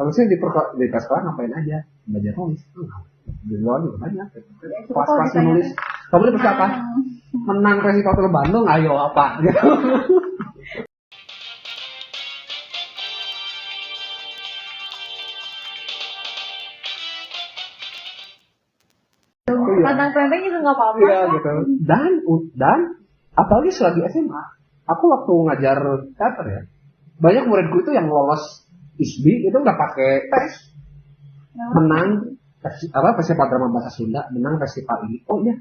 Kalau sih di sekolah ngapain aja? Belajar nulis. Di luar juga banyak. Pas nulis. Kamu nulis apa? Menang Festival Film Bandung, ayo apa? Gitu. Tantang-tantang itu nggak apa-apa. Iya gitu. Dan apalagi selagi SMA, aku waktu ngajar teater ya, banyak muridku itu yang lolos ISBI itu nggak pakai tes, menang festival drama bahasa Sunda, menang festival ini. Oh iya,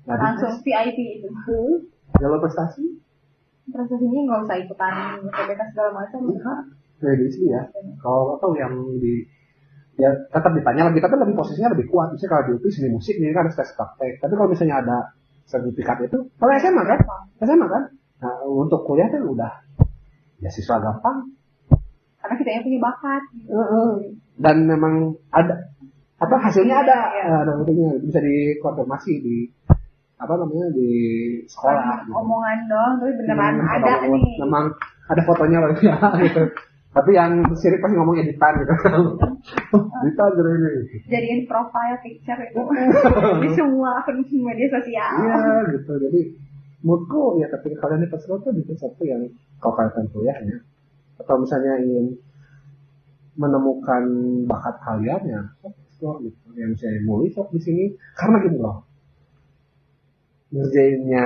langsung VIP itu. Jalur prestasi. Prestasinya nggak usah ikutan PBK segala macam. Kayak di ISBI ya. Kalau atau yang di ya tetap ditanya lagi, tapi lebih posisinya lebih kuat. Misalnya kalau di UPI seni musik ini kan harus tes praktek. Tapi kalau misalnya ada sertifikat itu, kalau SMA kan, nah untuk kuliah kan udah ya siswa gampang. Karena kita yang punya bakat. Dan memang ada hasilnya ada buktinya bisa dikonfirmasi di di sekolah. Gitu. Omongan dong, tapi beneran ada nih. Memang ada fotonya loh ya gitu. Tapi yang sirik pasti ngomong editan gitu. Editan ini. Jadiin profile picture itu di semua akun media sosial. Iya gitu. Jadi menurutku ya ketika kalian di pesawat tuh itu satu yang kau kalian kuliahnya. Atau misalnya ingin menemukan bakat kalian ya, sok gitu. Yang saya nulis sok di sini karena gitu loh. Ngerjainnya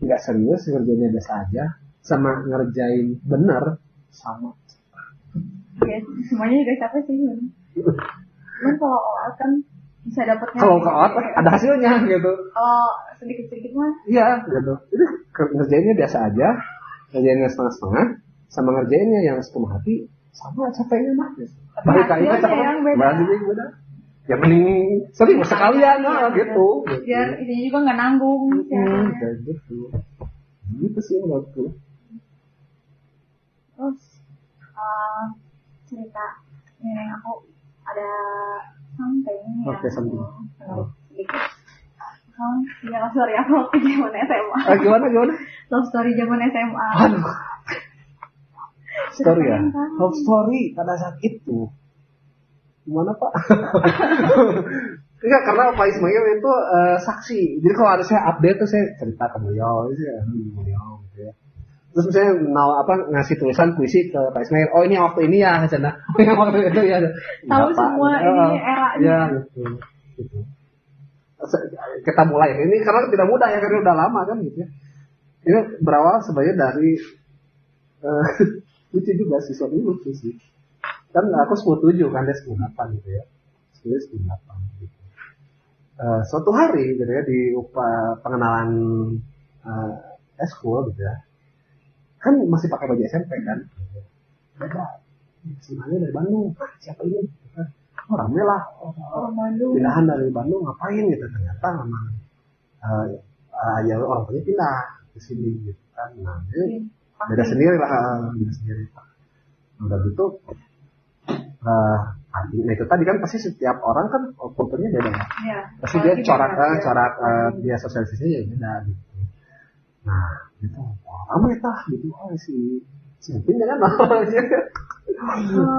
nggak serius, ngerjainnya biasa aja, sama ngerjain benar sama. Ya, semuanya juga capek sih. Cuman kalau OA kan bisa dapatnya. Kalau ke OA ada hasilnya gitu. Kalau sedikit-sedikit mah. Iya gitu. Jadi ngerjainnya biasa aja, ngerjainnya setengah-setengah, sama ngerjainnya yang setengah hati, sama capeknya mah. Balik lagi kan beda. Ya mending sering sekalian gitu. Biar ini juga nggak nanggung. Kayak gitu. Gitu sih menurutku. Terus cerita nenek aku ada something yang sedikit. Ya love story aku waktu zaman SMA. Gimana? Love story zaman SMA. Aduh. Story ya? Love story pada saat itu. Gimana Pak? Enggak, karena Pak Ismail itu saksi. Jadi kalau ada saya update tuh saya cerita ke beliau gitu ya. Terus misalnya ngasih tulisan puisi ke Pak Ismail. Oh ini waktu ini ya, Canda. Yang waktu itu ya. Tahu semua ini eranya. Ya gitu. Kita mulai. Ini karena tidak mudah ya, karena udah lama kan gitu ya. Ini berawal sebenarnya dari lucu juga sih, soalnya lucu sih. Kan aku 17 kan, dia 18 gitu ya. 18 gitu. Suatu hari gitu ya di pengenalan eskul gitu ya. Kan masih pakai baju SMP kan. Beda. Sebenarnya dari Bandung. Siapa ini? Oh rame lah. Pindahan dari Bandung ngapain gitu. Ternyata memang ya orang tuanya pindah ke sini gitu kan. Nah ini beda sendiri lah. Udah gitu. Nah itu tadi kan pasti setiap orang kan kulturnya beda ya. Pasti dia corak dia sosialisasinya ya beda gitu. Nah gitu, ramai tah gitu si Pin jangan lah.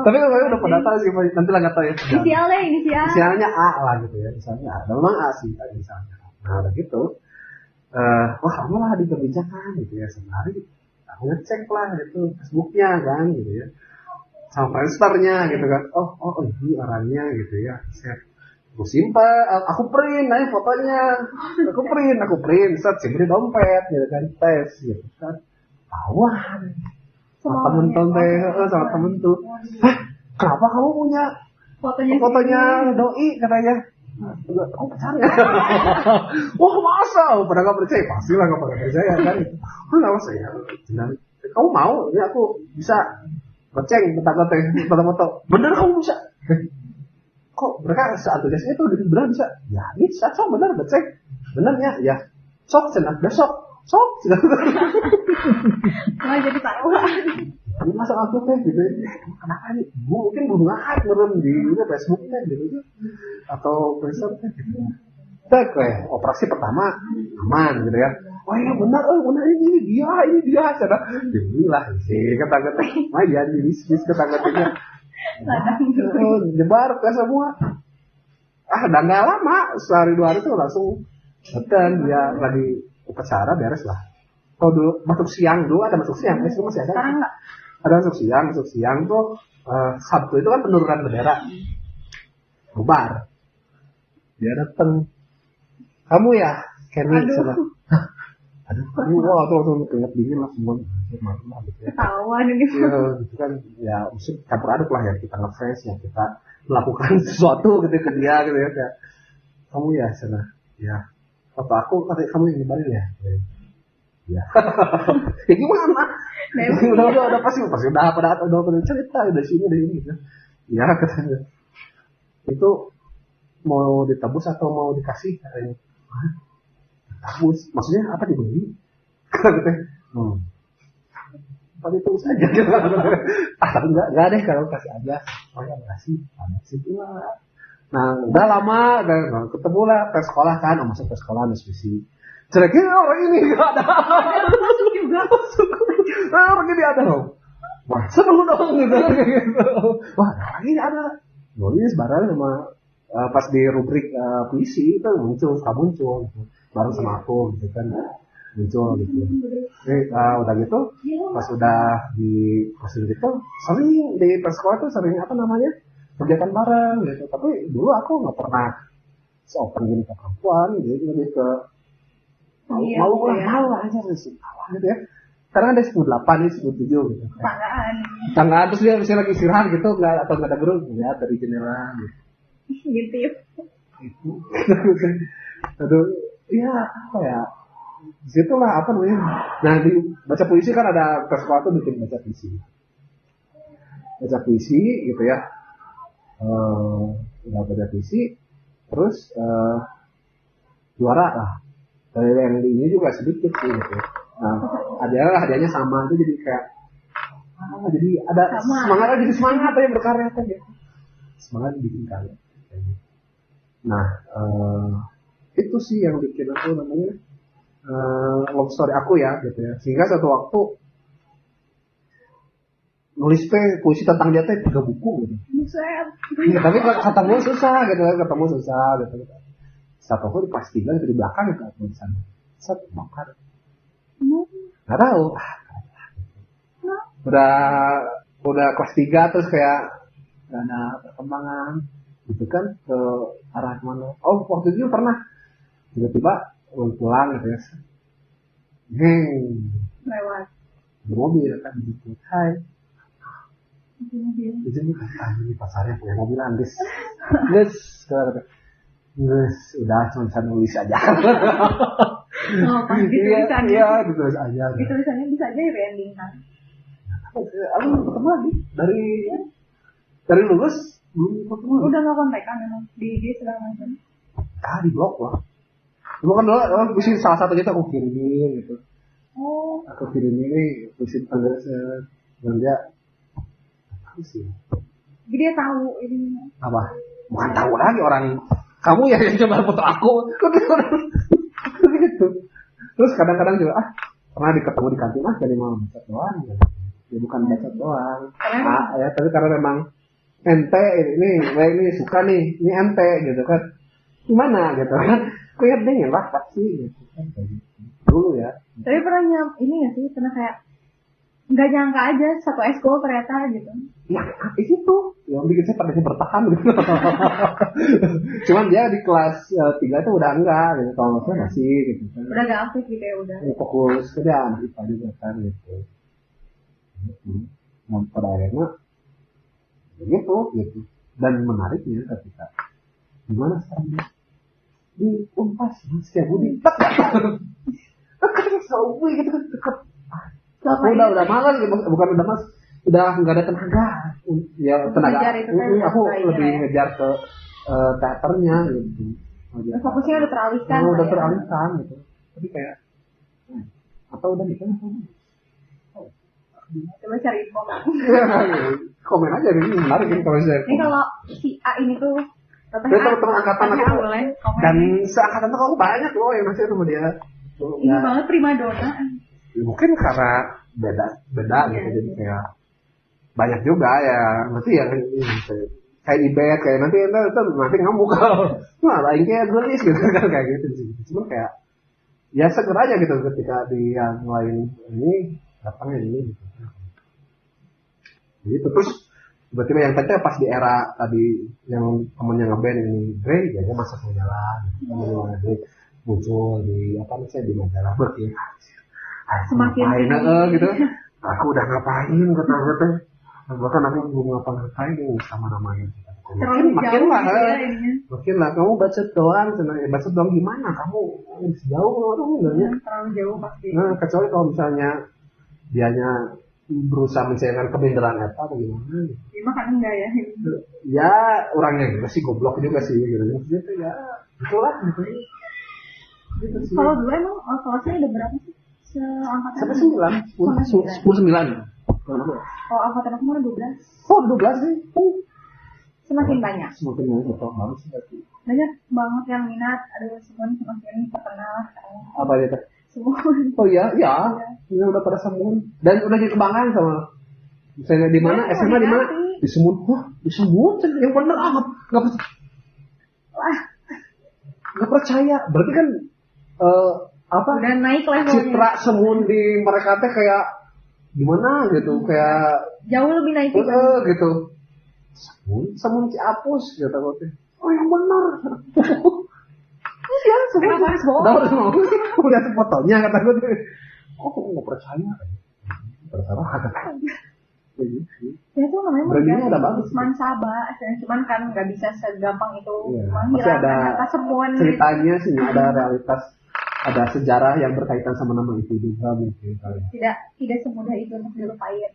Tapi kalau udah pada tahu sih, nanti lah nggak tahu ya. Inisialnya A lah gitu ya, misalnya A. Memang A sih misalnya. Nah udah gitu, wah kamu lah diperbincangkan gitu ya sehari. Aku ngecek lah gitu Facebooknya kan gitu ya, sama Friendsternya gitu kan. Oh ini orangnya gitu ya. Aku simpan, aku print aja fotonya, aku print, set sih beri dompet, gitu kan, tes, gitu kan, tawan, sama temen tuh, kenapa kamu punya fotonya doi katanya, aku pacarnya, wah masa, pada nggak percaya, pastilah nggak pada percaya kan, kenapa saya, kamu mau, ya aku bisa ngeceng, foto, bener kamu bisa. Kok mereka seantusiasnya itu benar bisa? Ya bisa, sok benar becek, benar ya, sok senang besok, sok. Malah jadi taruhan. Ini masa aku gitu, kenapa nih? Mungkin belum ngahak ngerem di Facebooknya gitu, atau Friendster gitu. Kayak operasi pertama aman gitu ya. Oh iya benar ini dia, sana. Alhamdulillah sih kata-kata, lumayan di bisnis kata-katanya. Nyebar ke semua. Udah nggak lama, sehari 2 hari tuh langsung dan dia lagi upacara beres lah. Kalau dulu masuk siang dulu ada masuk siang, itu masih ada. Sekarang nggak? Ada masuk siang tuh Sabtu itu kan penurunan bendera. Bubar. Dia datang. Kamu ya, Kenny sana. Aduh, wah tuh keringat dingin lah semua. Maaf gitu ya. Ketahuan ini. Ya, gitu kan ya mesti campur aduk lah ya, kita nge-face ya, kita melakukan sesuatu gitu ke dia gitu ya. Kayak, kamu ya sana. Ya. Foto aku katanya kamu yang nyebarin ya. Ya. Ya gimana? Udah pasti udah pada cerita udah sini gitu. Ya katanya. Itu mau ditebus atau mau dikasih katanya. Tabus, maksudnya apa dibeli? Katanya. Pakai tulis aja gitu. Enggak deh kalau kasih aja. Oh ya kasih, sih lah. Nah, udah lama, ketemu lah ke sekolah kan, masuk ke sekolah diskusi. Cerekin orang ini enggak ada. Masuk juga. Orang ini ada dong. Wah, seru dong gitu. Wah, orang ini ada. Nulis bareng sama pas di rubrik puisi itu muncul gitu. Bareng sama aku gitu kan. Muncul gitu. Udah gitu, pas udah di kelas gitu, sering di sekolah tuh sering apa namanya kegiatan bareng gitu. Tapi dulu aku nggak pernah se-open gini ke perempuan, gitu lebih ke malu aja sih, gitu ya. Karena ada 18 nih, 17 gitu. Tanggaan terus dia misalnya lagi istirahat gitu, nggak ada grup, ya dari jendela gitu. Gitu ya. Itu, aduh, ya apa ya? Disitulah apa namanya. Nah di baca puisi kan ada sekolah tuh bikin baca puisi gitu ya. Udah baca puisi terus juara lah. Dari yang ini juga sedikit sih gitu. Nah hadiahnya sama itu jadi kayak jadi ada semangat jadi semangat ya berkarya kan ya. Semangat bikin karya. Nah itu sih yang bikin aku namanya long story aku ya gitu ya, sehingga satu waktu nulis puisi tentang dia 3 buku gitu. Ya, tapi ketemu susah gitu. Satu aku di kelas 3 itu di belakang itu tulisan set bakar nggak tahu udah kelas 3 terus kayak nggak ada perkembangan gitu kan ke arah mana. Waktu itu pernah tiba-tiba pulang gitu ya. Lewat mobil kan gitu. Hai. Ini kan pasarnya punya mobil Andis. Guys, udah cuma bisa nulis aja. Pas ditulisannya. Iya, ditulis aja. Ditulisannya bisa aja di-ending kan. Aku ketemu lagi dari lulus belum ketemu. Udah nggak kontekan memang di IG segala macam. Di blog lah. Cuma kan dulu puisi salah satu kita aku kirimin gitu. Aku kirimin ini puisi penjelasan dan dia apa sih? Jadi dia tahu ini. Apa? Bukan tahu lagi orang kamu ya yang coba foto aku. Gitu. Terus kadang-kadang juga pernah ketemu di kantin jadi mau baca doang. Ya bukan baca doang. Ya tapi karena memang ente ini suka nih, ini ente gitu kan. Gimana gitu kan? Kayak dingin lah pasti gitu kan dulu ya. Tapi pernah ini nggak sih pernah kayak nggak nyangka aja satu eskul ternyata gitu. Ya itu yang bikin saya pada bertahan gitu. Cuman dia di kelas 3 itu udah enggak gitu. Kalau saya masih gitu kan. Udah gak aktif gitu ya udah. Fokus kerja anak IPA juga kan gitu. Nah pada akhirnya gitu. Dan menariknya ketika gimana sekarang di Unpas Setiap Budi Sauwi gitu kan dekat. Aku udah malas gitu, bukan udah malas, udah nggak ada tenaga. Ya tenaga. Aku lebih ngejar ke teaternya gitu. Fokusnya udah teralihkan. Udah teralihkan gitu. Tapi kayak atau udah nikah apa? Coba cari info. Komen aja ini menarik ini kalau saya. Ini kalau si A ini tuh teman angkatan aku dan seangkatan tuh aku banyak loh yang masih sama dia. Ini banget primadona. Mungkin karena beda gitu jadi kayak banyak juga ya nanti ya kayak ibet kayak nanti ngamuk kalau nah lain kayak gelis gitu kan kayak gitu sih cuma kayak ya seger aja gitu ketika di yang lain ini datangnya ini gitu. Jadi terus tiba-tiba yang tadi pas di era tadi yang temennya ngeband ini Grey dia masuk ke jalan gitu. Muncul di apa misalnya di majalah berarti semakin gitu aku udah ngapain kata bahkan aku belum ngapa-ngapain sama namanya makin lah kamu bacot doang bacot doang gimana kamu sejauh orang enggaknya terlalu jauh pasti kecuali kalau misalnya dianya berusaha mencari kebenaran apa atau gimana kan enggak ya ya orangnya juga sih goblok juga sih gitu maksudnya tuh ya itulah gitu sih kalau dulu emang kelasnya ada berapa sih seangkatan 10 oh angkatan aku mana 12 oh 12 sih semakin banyak betul banget sih banyak banget yang minat ada semakin terkenal apa dia teh Semun oh iya ini udah pada Semun dan udah jadi kebanggaan sama misalnya di mana SMA di mana di Semun di Semun yang bener amat nggak percaya berarti kan apa udah naik levelnya citra Semun di mereka teh kayak gimana gitu kayak jauh lebih naik gitu Semun Ciapus gitu oh yang benar iya Semun harus bohong udah fotonya kata gue oh nggak percaya terserah kata ya itu namanya brandingnya udah bagus Usman Sabah cuman kan nggak bisa segampang itu masih ada ceritanya sih ada realitas ada sejarah yang berkaitan sama nama itu juga mungkin tidak semudah itu untuk dilupain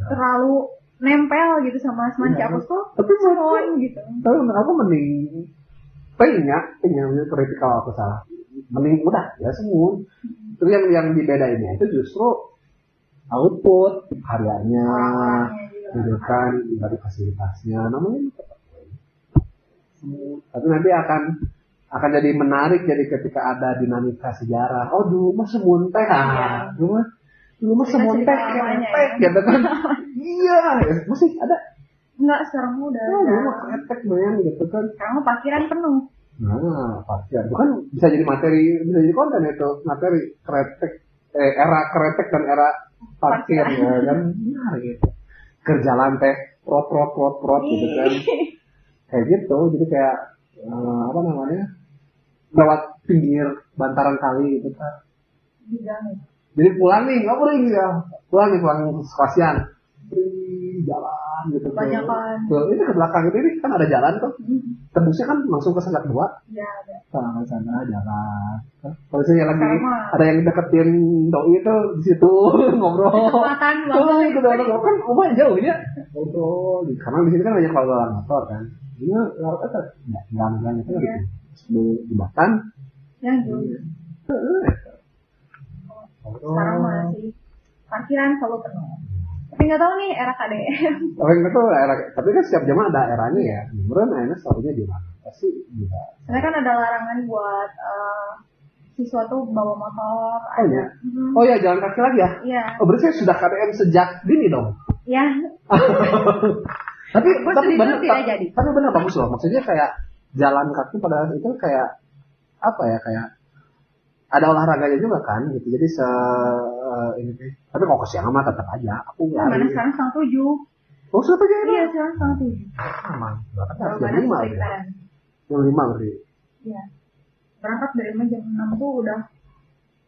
terlalu nempel gitu sama Usman Ciapus tuh tapi Semun gitu tapi aku mending pengen kritikal aku salah mending udah ya Semun terus yang dibedainnya itu justru output karyanya gitu kan dari fasilitasnya namanya tapi nanti akan jadi menarik jadi ketika ada dinamika sejarah oh dulu mah Semun teh dulu mah Semun teh gitu kan iya masih ada enggak sekarang udah dulu mah kretek banget gitu kan sekarang parkiran penuh parkiran bukan bisa jadi materi bisa jadi konten itu materi kretek era kretek dan era parkir ya kan gitu kerjalan teh prot gitu kan kayak gitu jadi kayak apa namanya lewat pinggir bantaran kali gitu kan jadi pulang nih nggak boleh ya pulang sekasian jalan gitu banyak kan ini ke belakang ini kan ada jalan tuh tembusnya kan langsung ke Segat 2 ya ada ke sana jalan kalau misalnya lagi ada yang deketin doi itu di situ ngobrol gitu kan rumah jauh ya ngobrol karena di sini kan banyak kalau motor kan ini lewat atas jalan itu sebelum jembatan yang jauh sekarang masih parkiran selalu penuh tapi nggak tahu nih era KDM nggak tahu era tapi kan setiap zaman ada eranya ya menurut Aina selalunya di mana pasti juga karena kan ada larangan buat siswa tuh bawa motor oh ya jalan kaki lagi ya iya berarti sudah KDM sejak dini dong ya tapi benar bagus loh maksudnya kayak jalan kaki pada itu kayak apa ya kayak ada olahraganya juga kan gitu jadi ini tapi kalau kesiangan mah tetap aja aku mana sekarang 7:30 oh sudah aja iya sekarang 7:30 aman berarti jam 5 ya jam 5 berarti iya berangkat dari jam 6 tuh udah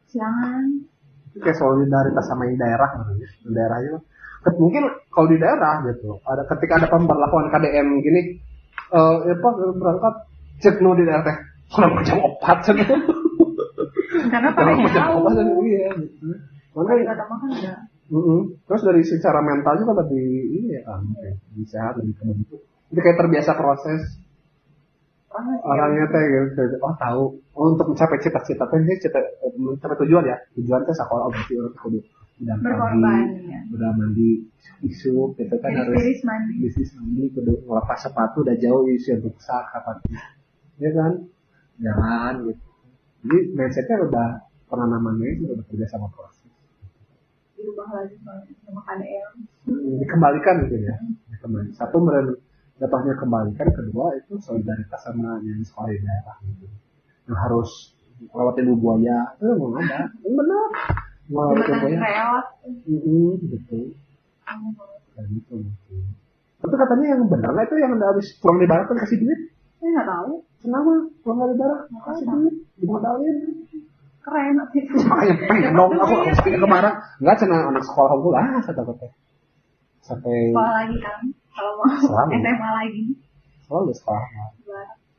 siangan itu kayak solidaritas sama yang daerah daerahnya mungkin kalau di daerah gitu ada ketika ada pemberlakuan KDM gini berangkat cek no di daerah teh kurang jam 4 gitu karena pakai jam 4 iya gitu makanya kata makan ya terus dari secara mental juga lebih ini ya kan lebih sehat lebih kebentuk jadi kayak terbiasa proses orangnya teh gitu tahu untuk mencapai cita-cita teh mencapai tujuan teh sekolah berarti orang kudu udah mandi isu gitu kan harus mandi kudu ngelepas sepatu udah jauh isu yang rusak kapan ya kan jangan gitu jadi mindsetnya udah penanamannya itu udah bekerja sama proses dirubah lagi sama KDM. Dikembalikan gitu ya. Dikembalikan. Satu dapatnya kembalikan, kedua itu solidaritas sama yang sekolah di daerah gitu. Yang harus lewatin buaya itu nggak ada. Yang benar. Lewatin buaya. Gitu. Kayak gitu. Tapi katanya yang benar itu yang udah habis pulang di barat kan kasih duit. Saya nggak tahu. Kenapa pulang di barat kasih duit dimodalin? Keren itu. Makanya pengen dong aku kemarin nggak cina anak sekolah aku lah kata-kata sampai sekolah lagi kan kalau mau SMA lagi selalu sekolah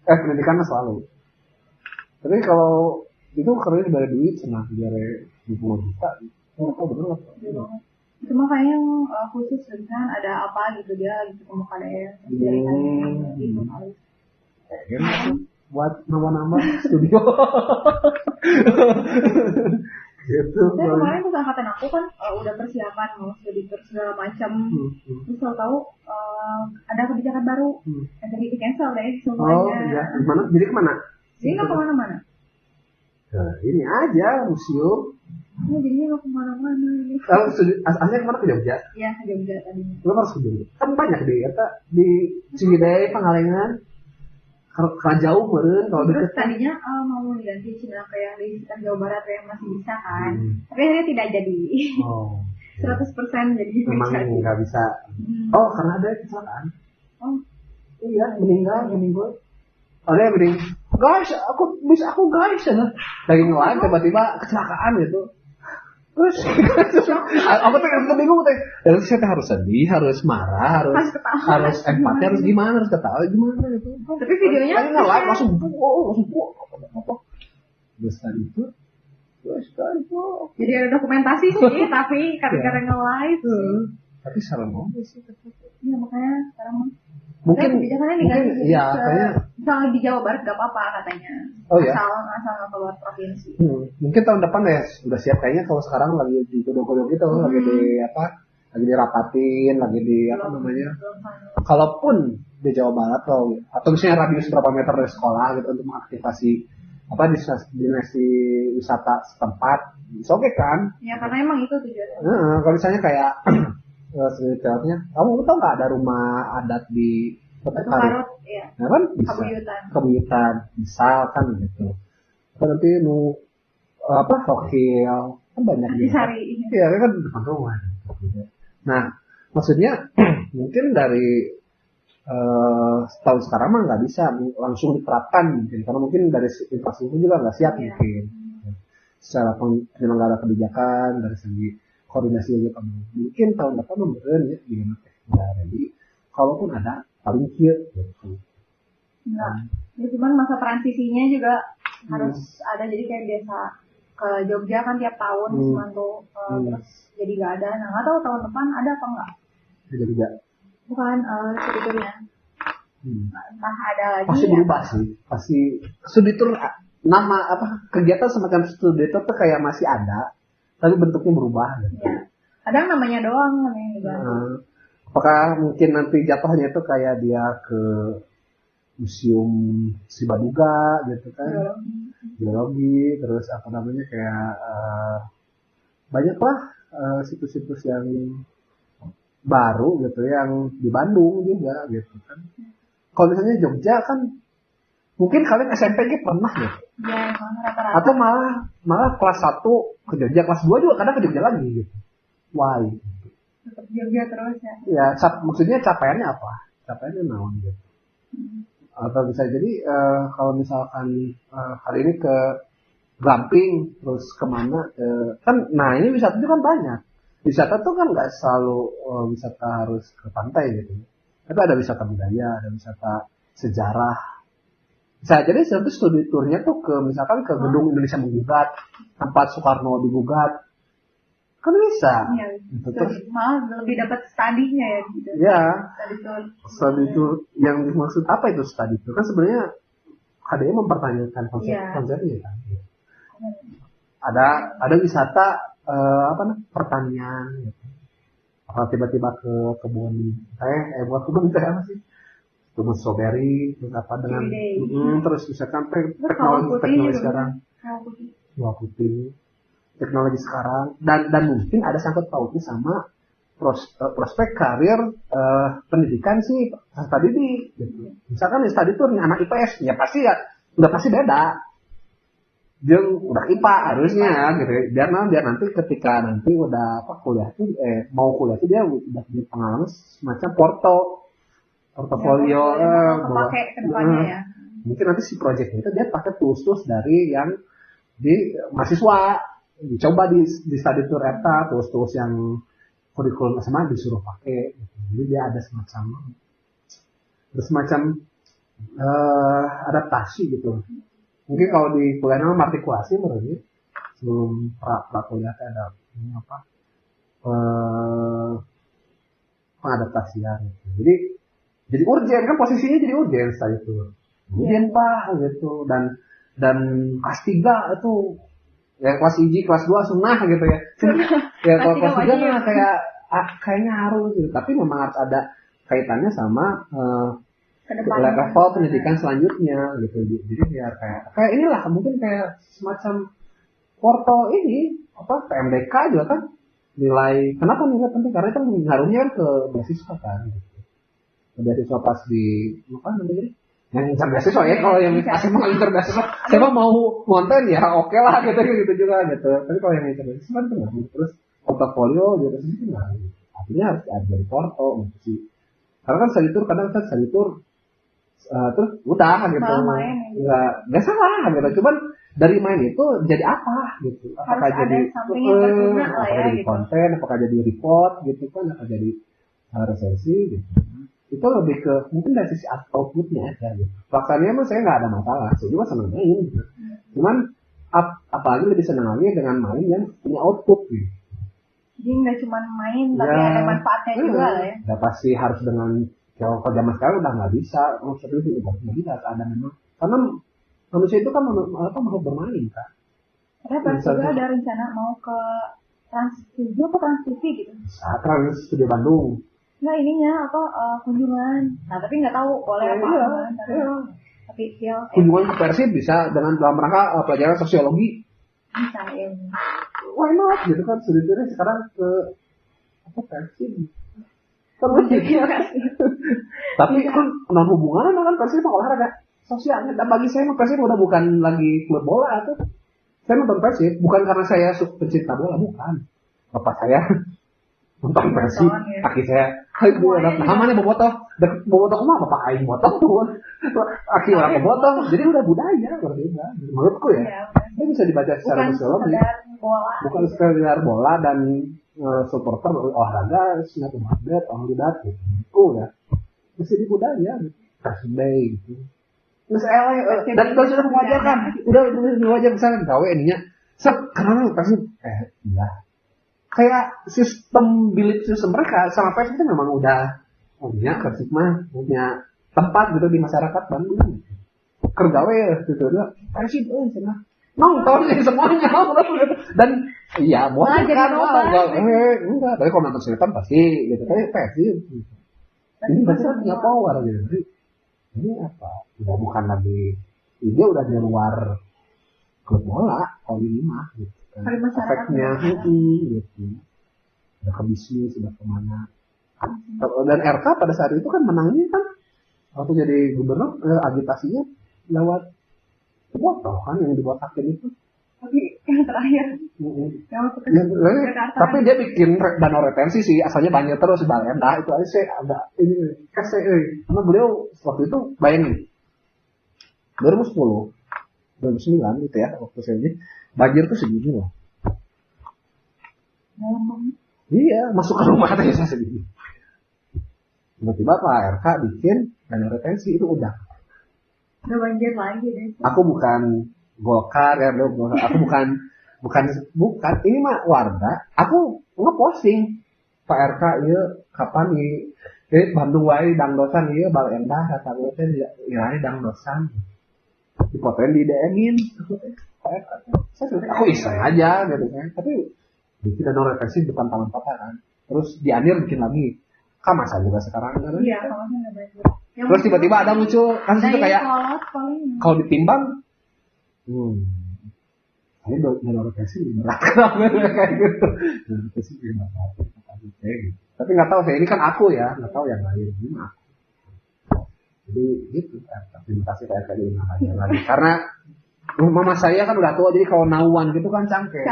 pendidikannya selalu. Tapi kalau itu kerja dari duit senang dari 20 juta nggak tahu bener lah itu makanya khusus kan ada apa gitu dia gitu ketemu KDR gitu kali buat nama-nama studio gitu. Dan kemarin tuh angkatan aku kan udah persiapan mau studi segala macam. Terus tahu ada kebijakan baru yang jadi di cancel deh semuanya. Oh iya, gimana? Jadi kemana? Jadi nggak kemana-mana. Nah, ini aja museum. Jadinya nggak kemana-mana ini. Kalau asalnya kemana ke Jogja? Iya ke Jogja tadi. Lo harus ke Jogja. Kan banyak di Ciwidey, Pangalengan. Jauh meren kalau terus tadinya mau diganti Cina kayak di sekitar Jawa Barat yang masih bisa kan tapi akhirnya tidak jadi 100% jadi memang nggak bisa. Karena ada kecelakaan. Iya meninggal ada yang mending guys aku guys ya lagi nge-live tiba-tiba kecelakaan gitu. Terus apa tuh yang bingung teh. Dan saya harus sedih, harus marah, harus empati, harus gimana, harus ketawa gimana gitu. Tapi videonya kan nge-live langsung apa. Terus itu jadi ada dokumentasi sih tapi karena nge-live tapi salah ngomong sih. Iya makanya sekarang mungkin diganti ya kayaknya misalnya di Jawa Barat gak apa-apa katanya. Asal nggak keluar provinsi. Mungkin tahun depan ya udah siap kayaknya. Kalau sekarang lagi di kodok-kodok gitu lagi lagi dirapatin, lagi di kalaupun di Jawa Barat atau misalnya radius berapa meter dari sekolah gitu untuk mengaktifasi destinasi wisata setempat, oke kan? Ya karena emang itu tujuannya. Kalau misalnya kayak sebetulnya kamu tahu nggak ada rumah adat di Batu Karut? Ya. Nah kan bisa kebuyutan misalkan gitu. Nanti Hokil kan banyak di Sari. Iya kan depan rumah. Nah maksudnya mungkin dari tahun sekarang mah nggak bisa langsung diterapkan mungkin karena mungkin dari infrastruktur juga nggak siap mungkin secara penyelenggara kebijakan dari segi koordinasi aja mungkin tahun depan memberen ya gimana jadi kalaupun ada paling kia gitu. Enggak. Ya cuman masa transisinya juga harus ada jadi kayak biasa ke Jogja kan tiap tahun Semanto terus jadi gak ada. Nah nggak tahu tahun depan ada apa enggak? Jadi enggak. Bukan studiturnya. Entah ada lagi. Pasti berubah sih. Pasti studitur nama kegiatan semacam studitur tuh kayak masih ada. Tapi bentuknya berubah gitu. Ya. Kadang namanya doang namanya diganti. Apakah mungkin nanti jatuhnya itu kayak dia ke museum Sibaduga gitu kan? Biologi terus kayak banyak lah situs-situs yang baru gitu yang di Bandung juga gitu kan. Kalau misalnya Jogja kan mungkin kalian SMP gitu pernah gitu. Ya, rata-rata. Atau malah kelas 1 ke Jogja, kelas 2 juga kadang ke Jogja lagi gitu. Why? Tetap Jogja terus ya. Ya, maksudnya capaiannya apa? Capaiannya naon gitu. Atau bisa jadi kalau misalkan hari ini ke Gamping terus kemana kan ini wisata itu kan banyak. Wisata tuh kan nggak selalu wisata harus ke pantai gitu. Tapi ada wisata budaya, ada wisata sejarah. Bisa jadi satu studi turnya tuh misalkan ke gedung Indonesia Menggugat, tempat Soekarno digugat, kan bisa. Iya. Gitu. Malah lebih dapat studinya ya. Gitu. Ya. Studi tur yang dimaksud apa itu studi tur? Kan sebenarnya KDM mempertanyakan konsepnya kan. Ada wisata pertanian. Gitu. Atau tiba-tiba ke kebun buat kebun teh apa sih? Kebun strawberry, terus apa dengan terus misalkan teknologi sekarang. Buah putih. teknologi sekarang dan mungkin ada sangkut pautnya sama prospek karir pendidikan sih tadi gitu. Misalkan tadi tuh anak IPS ya pasti ya udah pasti beda dia udah IPA harusnya gitu biar nanti ketika nanti udah kuliah tuh mau kuliah tuh dia udah punya pengalaman semacam portofolio pakai kedepannya ya. Mungkin nanti si project itu dia pakai tools dari yang di mahasiswa dicoba di study tour eta tools yang kurikulum SMA disuruh pakai gitu. Jadi dia ada semacam adaptasi gitu. Mungkin kalau di kuliah nama matrikulasi menurutnya sebelum kuliah ada ini apa pengadaptasian gitu. Jadi urgen kan posisinya jadi urgen saat itu urgen pak gitu dan kelas 3 itu ya kelas 1 kelas 2 sunnah gitu ya ya kalau kelas 3 mah kayaknya harus gitu tapi memang harus ada kaitannya sama level pendidikan selanjutnya gitu jadi biar kayak inilah mungkin kayak semacam porto ini apa PMDK juga kan nilai kenapa nilai penting karena itu ngaruhnya kan ke beasiswa kan gitu. Beasiswa pas di apa namanya yang ngincar beasiswa ya kalau yang masih mau ngincar beasiswa siapa mau ngonten ya oke lah gitu juga gitu tapi kalau yang ngincar beasiswa kan tuh terus portofolio juga sih nggak artinya harus ada dari porto gitu sih karena kan kadang study tour terus udah gitu nggak salah gitu cuman dari main itu jadi apa gitu apakah jadi konten apakah jadi report gitu kan apakah jadi resensi gitu itu lebih ke mungkin dari sisi outputnya aja gitu faktanya emang saya nggak ada masalah saya juga senang main gitu cuman apalagi lebih senang lagi dengan main yang punya output gitu jadi nggak cuma main tapi ada manfaatnya juga lah ya nggak pasti harus dengan kalau zaman sekarang udah nggak bisa maksudnya itu nggak bisa ada memang karena manusia itu kan mau bermain kan karena juga ada rencana mau ke Trans7 atau Trans TV gitu Trans Studio Bandung nggak ininya kunjungan nah tapi nggak tahu boleh apa tapi kunjungan ke Persib bisa dengan dalam rangka pelajaran sosiologi bisa ya why not gitu kan sebetulnya sekarang ke Persib terus tapi kan non hubungan kan Persib sama olahraga sosialnya dan bagi saya Persib udah bukan lagi klub bola tuh saya nonton Persib bukan karena saya pencinta bola bukan bapak saya nonton Persib kaki saya namanya bobotoh mah bapak aing botoh tuh kaki orang bobotoh jadi udah budaya berbeda menurutku ya ini bisa dibaca secara sosiologi bukan sekedar bola dan supporter olahraga sinat umadet olidat gitu ya mesti di budaya Day gitu terus dan sudah mewajarkan udah mewajar misalnya gawe ininya karena pasti iya kayak sistem bilik sistem mereka sama Persib itu memang udah punya Persib mah punya tempat gitu di masyarakat Bandung kergawe gitu dia Persib sana nonton sih semuanya dan iya buat kan enggak tapi kalau nonton sinetron pasti gitu tapi Persib ini pasti punya power gitu ini apa udah bukan lagi dia udah di luar klub bola kalau ini mah gitu efeknya gitu udah ke bisnis udah kemana dan RK pada saat itu kan menangnya kan waktu jadi gubernur agitasinya lewat botol kan yang dibotakin itu tapi yang terakhir tapi dia bikin dana retensi sih asalnya banyak terus Balenda itu aja sih ada ini kasih karena beliau waktu itu bayangin 2010 2009 gitu ya waktu saya ini banjir tuh segini loh. Iya, masuk ke rumah aja saya segini. Tiba-tiba Pak RK bikin dana retensi itu udah. Udah banjir lagi deh. Aku bukan Golkar ya, aku bukan. Ini mah warga. Aku ngeposting Pak RK ya kapan nih? Bandung wae dangdosan ieu Bal Endah kata gue teh irane dangdosan. Dipotoin di DM-in. Aku iseng aja gitu kan tapi bikin dana retensi depan taman kota kan terus di Anir bikin lagi Kamasa juga sekarang kan iya Kamasa nggak banjir terus tiba-tiba ada muncul kasus itu kayak kalau ditimbang Ini donor kasih berat kayak gitu. Donor kasih berat kayak gitu. Tapi nggak tahu sih, ini kan aku ya, nggak tahu yang lain. Ini aku. Jadi gitu, terima kasih kayak ini lagi. Karena mama saya kan udah tua, jadi kalau nauan gitu kan cangkeh.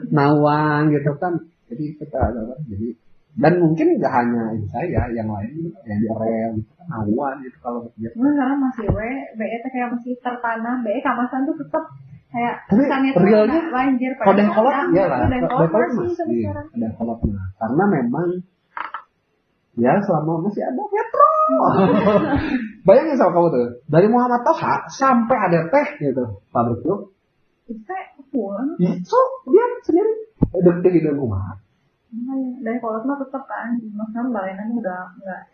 Nauan gitu kan, jadi kita ada jadi dan mungkin nggak hanya itu saya, yang lain yang di rel gitu kan nauan gitu kalau dia. Karena masih BE kayak masih tertanam, BE Kamasan tuh tetap kayak tapi realnya banjir kodeng kolot ya lah, kodeng kolot masih kodeng kolotnya karena memang ya selama masih ada metro. Bayangin sama kamu tuh, dari Muhammad Toha sampai ada teh gitu pabrik tuh teh pulang itu dia sendiri deket di dalam rumah. Dari kolot mah tetap kan maksudnya balenannya udah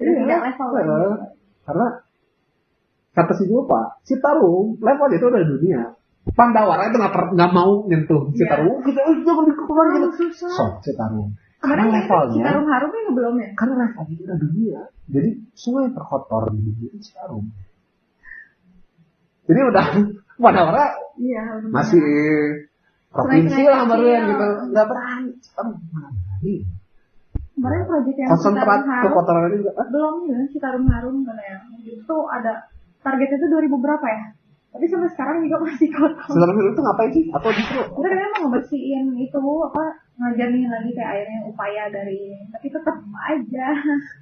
tidak level karena kata si Pak Citarum level itu udah dunia. Pandawara itu nggak mau nyentuh Citarum, kita jangan dikeluar gitu. Sok Citarum. Karena levelnya. Citarum Harum ini belum ya? Karena levelnya itu udah dunia. Jadi sungai terkotor di dunia itu Citarum. Jadi udah Pandawara masih provinsi lah baru ya gitu. Nggak berani. Citarum mana berani. Kemarin proyek yang konsentrat kekotoran itu belum ya Citarum Harum kan ya. Itu ada targetnya itu 2000 berapa ya? Tapi sampai sekarang juga masih kotor. Sebenarnya itu ngapain sih? Atau justru? Kita kan emang ngebersihin itu ngajarin lagi kayak airnya upaya dari, tapi tetap aja.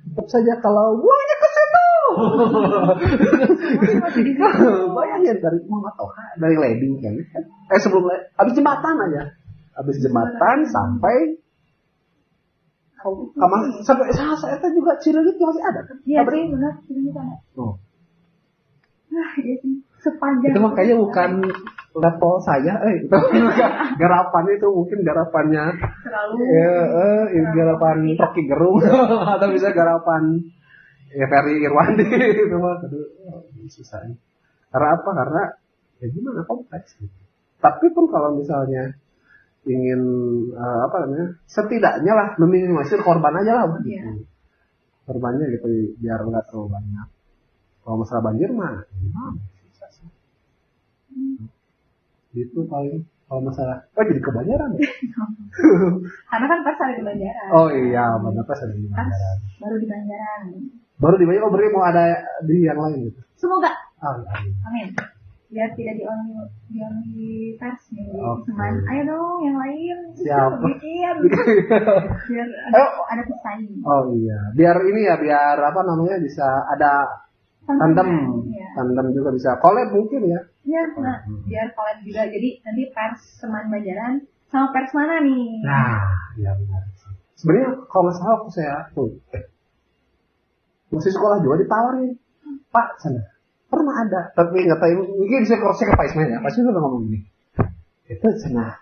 Tetap saja kalau buangnya ke situ. Bayangin dari Muhammad Toha dari Leding kayaknya. Sebelum habis jembatan aja. Habis jembatan sampai sampai saya juga Cileunyi masih ada kan? Iya sih benar Cileunyi ada. Nah, iya sih. Sepanjang itu makanya bukan level saya, itu garapan itu mungkin garapannya terlalu garapan Rocky Gerung atau bisa garapan Ferry Irwandi itu mah susah. Karena apa? Karena ya gimana kompleks gitu. Tapi pun kalau misalnya ingin setidaknya lah meminimalisir korban aja lah gitu. Korbannya gitu biar nggak terlalu banyak. Kalau masalah banjir mah itu paling kalau masalah jadi kebanyaran ya? Karena kan pas ada di Banjaran. Oh iya benar pas ada di Banjaran. Baru di Banjaran berarti mau ada di yang lain gitu. Semoga amin. Biar tidak di only pers nih. Okay. Ayo dong yang lain. Siap. Biar ada pesaing. Oh iya biar bisa ada tandem juga bisa collab mungkin ya. Iya, biar collab juga. Jadi nanti pers teman Banjaran sama pers mana nih? Nah, iya benar. Sebenarnya kalau nggak salah aku masih sekolah juga ditawarin, Pak sana pernah ada, tapi nggak tahu mungkin bisa crossnya ke Pak Ismail ya. Pak Ismail udah ngomong gini, itu sana.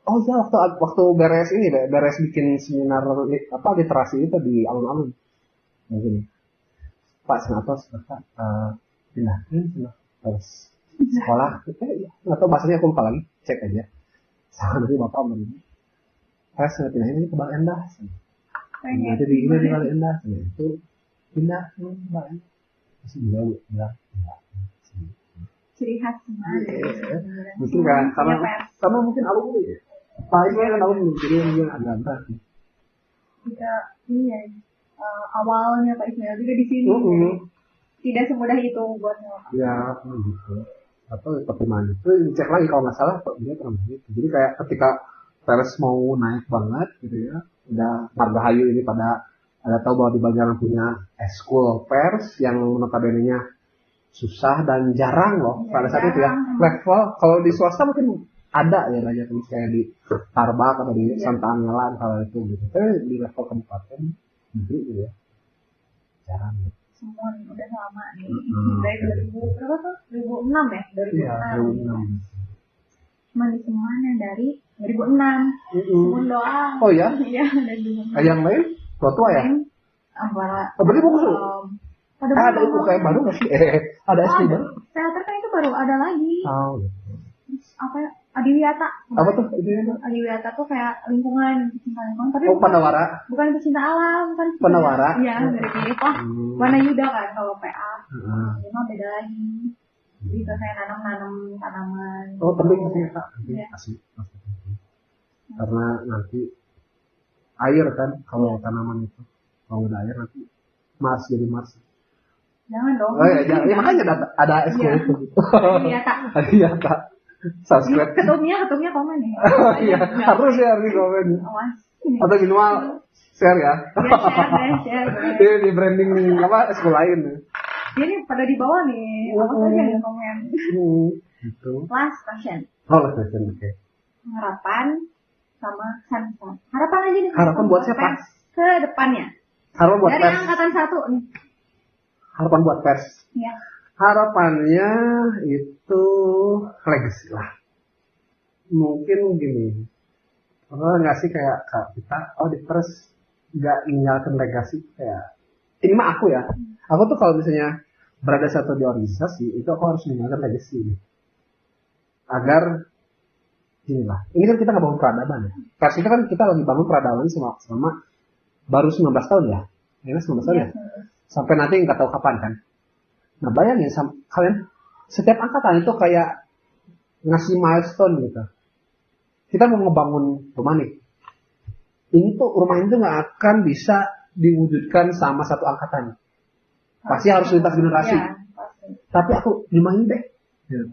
Oh ya waktu beres bikin seminar literasi itu di alun-alun mungkin. Pak senatos pindahin terus sekolah nggak tahu bahasanya aku lupa lagi, cek aja sama dari bapak begini saya pindahin ini ke Bang Endah jadi di Bang Endah itu pindah ke Bang Endah masih bilang ciri khas mungkin kan karena mungkin alumni ya Pak Ismail kan alumni jadi dia agak berat kita awalnya Pak Ismail juga di sini. Tidak semudah itu buat ya gitu. Atau pertimbangan itu dicek lagi kalau nggak salah dia pernah begitu. Jadi kayak ketika pers mau naik banget gitu ya, udah Margahayu ini pada ada tahu bahwa di Banjaran punya eskul pers yang notabene-nya susah dan jarang loh pada saat itu ya. Level kalau di swasta mungkin ada ya banyak kayak di Tarbak atau di Santa Angela kalau itu gitu. Tapi di level kabupaten negeri gitu ya jarang gitu. Semua udah lama nih dari 2000 berapa tuh 2006 ya 2006 cuma di semuanya dari 2006 Semun doang oh ya iya dari 2006 yang lain tua ya berarti bagus ada itu kayak baru nggak sih ada SD baru teater kan itu baru ada lagi apa Adiwiyata. Apa tuh? Adiwiyata tuh kayak lingkungan, pecinta lingkungan. Tapi Panawara. Bukan pecinta alam, kan. Panawara. Iya, mirip-mirip. Warna Yuda kan kalau PA. Memang beda lagi. Jadi itu saya nanam tanaman. Oh, penting sih Kak. Asli. Karena nanti air kan kalau tanaman itu. Kalau udah air nanti Mars jadi Mars. Jangan dong. Oh ya, jangan. Ya, makanya ada SQ itu. Iya Kak. Iya Kak. Subscribe. Ketumnya komen nih. Oh iya, harus ya di komen. Atau minimal share ya. Iya, share. Ini di branding apa SQ lain. Ini pada di bawah nih, apa saja yang komen. Gitu. Last question. Oh, last question, oke. Harapan sama pesan. Harapan aja nih. Harapan buat siapa? Ke depannya. Harapan buat dari pers. angkatan 1 nih. Harapan buat pers. Iya. Harapannya itu legacy lah. Mungkin gini. Nggak sih kayak kita, di pers nggak ninggalkan legacy kayak. Ini mah aku ya. Aku tuh kalau misalnya berada satu di organisasi, itu aku harus meninggalkan legacy. Agar, inilah. Ini kan kita nggak bangun peradaban ya. Pers itu kan kita lagi bangun peradaban selama baru 19 tahun ya. Ini 19 tahun ya. Sampai nanti nggak tahu kapan kan. Nah bayangin kalian, setiap angkatan itu kayak ngasih milestone gitu. Kita mau ngebangun rumah nih. Ini tuh rumah itu nggak akan bisa diwujudkan sama satu angkatan. Pasti harus lintas generasi. Ya, tapi aku nyimain deh. Gitu.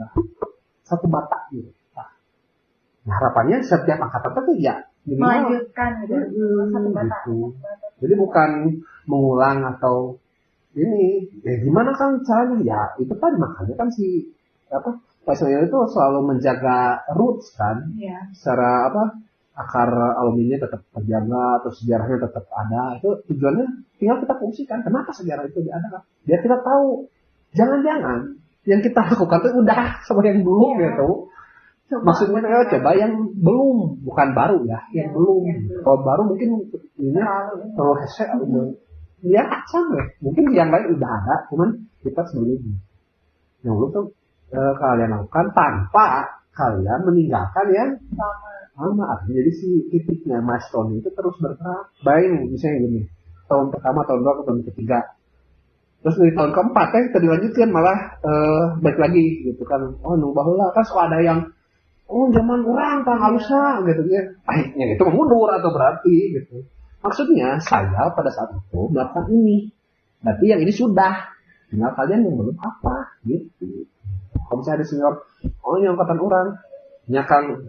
Satu bata gitu. Nah, harapannya setiap angkatan itu ya melanjutkan gitu. Satu bata. Gitu. Jadi bukan mengulang atau ini, gimana kan caranya? Ya itu tadi makanya kan Pak Soeharto itu selalu menjaga roots kan. Ya. Secara akar alumininya tetap terjaga atau sejarahnya tetap ada. Itu tujuannya tinggal kita fungsikan. Kenapa sejarah itu ada? Biar kita tahu. Jangan-jangan yang kita lakukan itu udah sama yang dulu gitu. Maksudnya coba yang belum, bukan baru ya, yang belum. Kalau baru mungkin ini terlalu hese ya sama. Mungkin yang lain udah ada, cuman kita sebelumnya. Yang belum tuh kalian lakukan tanpa kalian meninggalkan yang sama. Artinya jadi si titiknya milestone itu terus bergerak. Bayangin misalnya gini, tahun pertama, tahun kedua, tahun ketiga. Terus di tahun keempat kita dilanjutkan malah balik lagi gitu kan. Oh nubahlah kan suka ada yang zaman orang kan halusnya gitu ya. Akhirnya itu mundur atau berarti gitu. Maksudnya saya pada saat itu melakukan ini. Berarti yang ini sudah. Tinggal kalian yang belum apa gitu. Kalau misalnya ada senior, yang angkatan orang, nyakang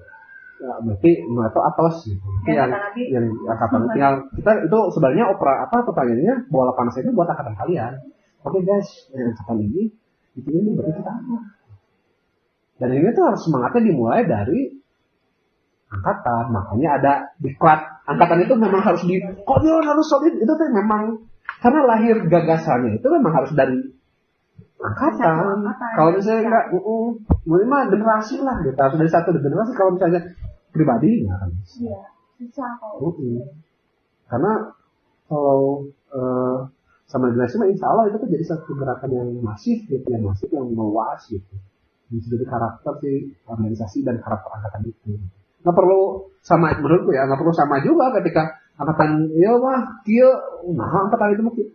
ya, berarti atau atas gitu. Yang angkatan tinggal kita itu sebenarnya pertanyaannya bola panas itu buat angkatan kalian. Oke guys, angkatan ini berarti kita apa? Dan ini tuh harus semangatnya dimulai dari angkatan. Makanya ada diklat angkatan itu memang harus kalian harus solid. Itu tuh memang karena lahir gagasannya itu memang harus dari angkatan. Kalau misalnya enggak, minimal generasi lah gitu. Harus dari satu generasi. Kalau misalnya pribadi nggak akan bisa. Iya, susah kalau. Karena kalau sama generasi, insya Allah itu tuh jadi satu gerakan yang masif gitu, yang meluas gitu. Bisa jadi karakter sih organisasi dan karakter angkatan itu. Nggak perlu sama menurutku ya, nggak perlu sama juga ketika angkatan angkatan itu mungkin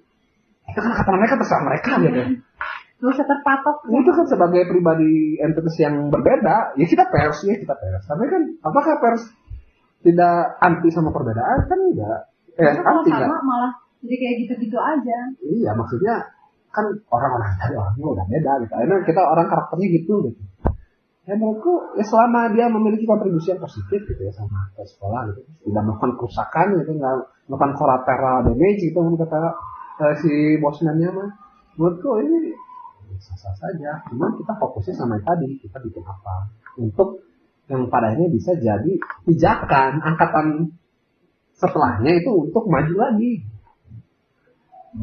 itu kan angkatan mereka terserah mereka gitu. Nggak usah terpatok. Itu kan sebagai pribadi entitas yang berbeda, ya kita pers. Tapi kan apakah pers tidak anti sama perbedaan? Kan enggak. Anti enggak. Malah jadi kayak gitu-gitu aja. Iya, maksudnya kan orang-orang dari orangnya udah beda gitu. Karena kita orang karakternya gitu. Ya menurutku ya selama dia memiliki kontribusi yang positif gitu ya sama sekolah gitu, tidak melakukan kerusakan gitu, nggak melakukan collateral damage gitu kata si bosnya mah, menurutku ini sah-sah saja. Cuma kita fokusnya sama yang tadi, kita bikin apa untuk yang pada akhirnya bisa jadi pijakan angkatan setelahnya itu untuk maju lagi.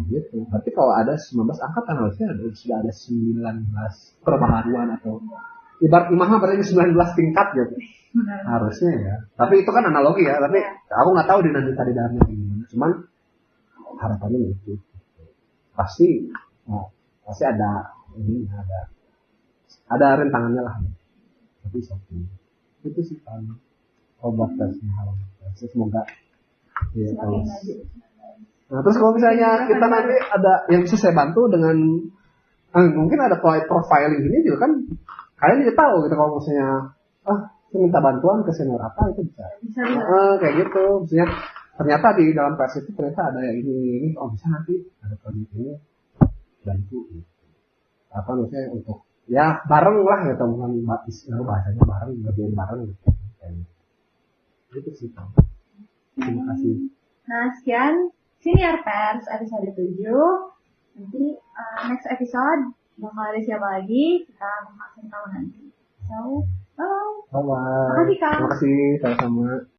Gitu. Berarti kalau ada 19 angkatan harusnya sudah ada 19 perbaharuan atau ibarat imamah berarti 19 tingkat gitu. Harusnya ya. Tapi itu kan analogi ya. Tapi aku nggak tahu dinamika di dalamnya gimana. Cuman harapannya itu pasti ada rentangannya lah. Tapi itu sih kan obat tesnya hal. Semoga ya kalau. Nah terus kalau misalnya kita nanti ada yang bisa saya bantu dengan Mungkin ada profiling ini juga kan kalian juga tahu gitu kalau misalnya saya minta bantuan ke senior apa itu bisa. Kayak gitu misalnya ternyata di dalam pers itu ternyata ada yang ini bisa nanti ada proyek ini bantu gitu. Apa misalnya untuk ya bareng lah gitu bukan bahasanya bareng ngerjain bareng gitu. Itu sih Pak. Terima kasih. Nah sekian Senior Pers episode 7. Nanti next episode bakal ada siapa lagi kita bakal tahu nanti. So, bye. Makasih Kak. Terima kasih sama-sama.